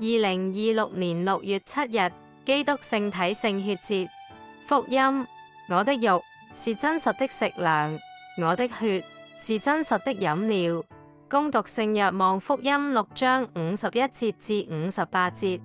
2026年6月7日，基督聖體聖血節。福音：我的肉是真實的食糧，我的血是真實的飲料。恭讀聖若望福音6章51節至58節。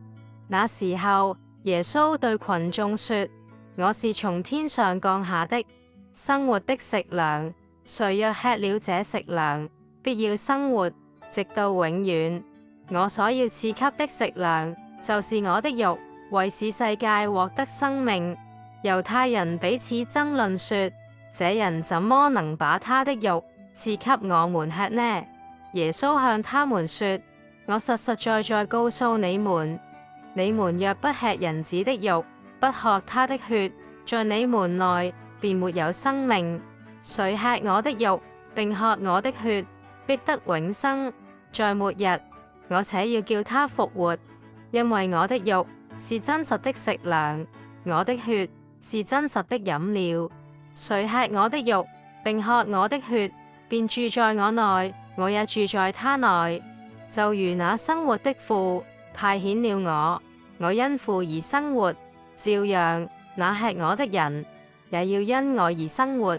那時候，耶穌對群眾說：我是從天上降下的生活的食糧，誰若吃了這食糧，必要生活，直到永遠。我所要賜給的食糧，就是我的肉，為使世界獲得生命。猶太人彼此爭論說：這人怎麼能把他的肉賜給我們吃呢？耶穌向他們說：我實實在在告訴你們，你們若不吃人子的肉，不喝他的血，在你們內便沒有生命。誰吃我的肉，並喝我的血，必得永生。在末日，我且要叫他復活，因為我的肉是真實的食糧，我的血是真實的飲料。誰吃我的肉，並喝我的血，便住在我內，我也住在他內。就如那生活的父派遣了我因父而生活，照樣那吃我的人也要因我而生活。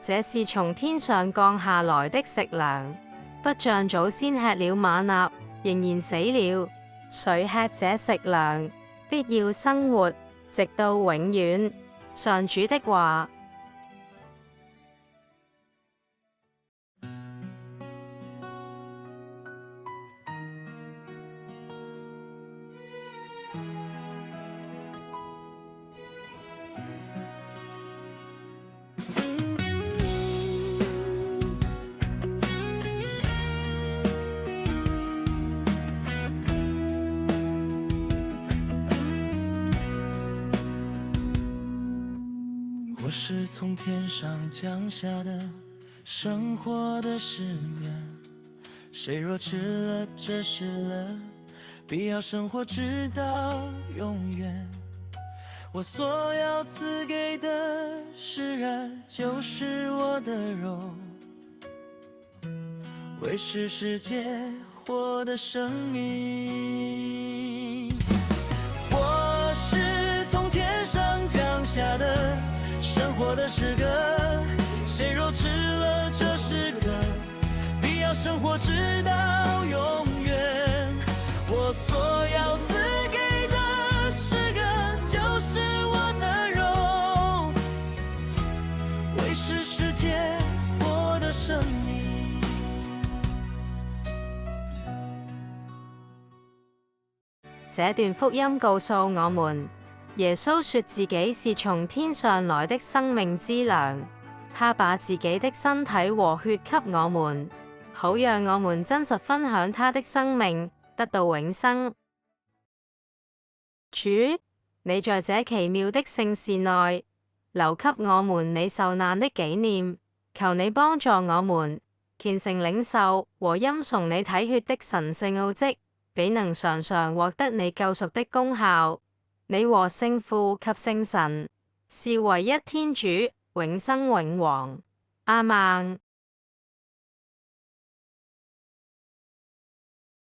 這是從天上降下來的食糧，不像祖先吃了瑪納，仍然死了。誰吃這食糧，必要生活，直到永遠。上主的話。我是從天上降下的生活的食糧，誰若吃了這食糧，必要生活直到永遠。我所要賜給的食物，就是我的肉，為使世界獲得生命。我是從天上降下的生活的詩歌，誰若吃了這詩歌，必要生活直到永遠。我所要賜給的詩歌，就是我的肉，為使世界獲得生命。這段福音告訴我們，耶穌說自己是從天上來的生命之糧，他把自己的身體和血給我們，好讓我們真實分享他的生命，得到永生。主，你在這奇妙的聖事內，留給我們你受難的紀念，求你幫助我們虔誠領受和欽崇你體血的神聖奧蹟，比能常常獲得你救贖的功效。你和聖父及聖神是唯一天主，永生永王。阿孟。